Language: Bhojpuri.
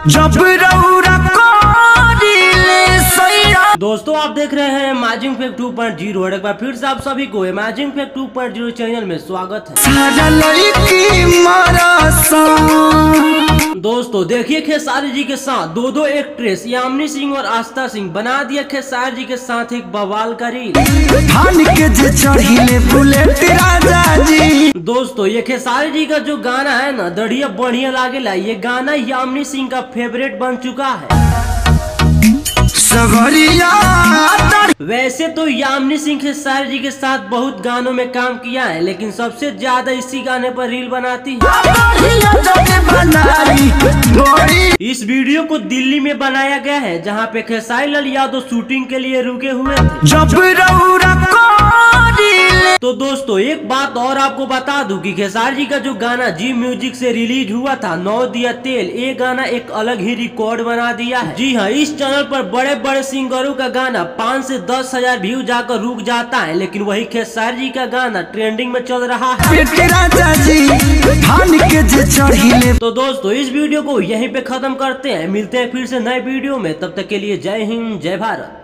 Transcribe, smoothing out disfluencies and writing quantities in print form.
जब रउरा कोडिले सैया। दोस्तों आप देख रहे हैं इमेजिंग फैक्ट 2.0 और एक बार फिर से आप सभी को इमेजिंग फैक्ट 2.0 चैनल में स्वागत है। सारा लड़की मरसा। दोस्तों देखिए खेसारी जी के साथ दो एक्ट्रेस यामिनी सिंह और आस्था सिंह बना दिया खेसारी जी के साथ एक बवाल का रील। धान के जे चढ़िले बुलेट राजा जी। दोस्तों ये खेसारी जी का जो गाना है ना दढ़िया बढ़िया लागेला, ये गाना यामिनी सिंह का फेवरेट बन चुका है। सगरिया वैसे तो यामिनी सिंह खेसारी जी के साथ बहुत गानों में काम किया है, लेकिन सबसे ज्यादा इसी गाने पर रील बनाती है। इस वीडियो को दिल्ली में बनाया गया है, जहां पे खेसारी लाल यादव शूटिंग के लिए रुके हुए थे। जब रउरा कोडिले। तो दोस्तों एक बात और आपको बता दूं कि खेसारी जी का जो गाना जी म्यूजिक से रिलीज हुआ था नौ दिया तेल, ये गाना एक अलग ही रिकॉर्ड बना दिया है। जी हाँ, इस चैनल पर बड़े बड़े सिंगरों का गाना 5 से 10 हजार व्यू जाकर रुक जाता है, लेकिन वही खेसारी जी का गाना ट्रेंडिंग में चल रहा है। राजा जी धान के जे चढ़िले। तो दोस्तों इस वीडियो को यहीं पे खत्म करते हैं, मिलते हैं फिर से नए वीडियो में, तब तक के लिए जय हिंद जय भारत।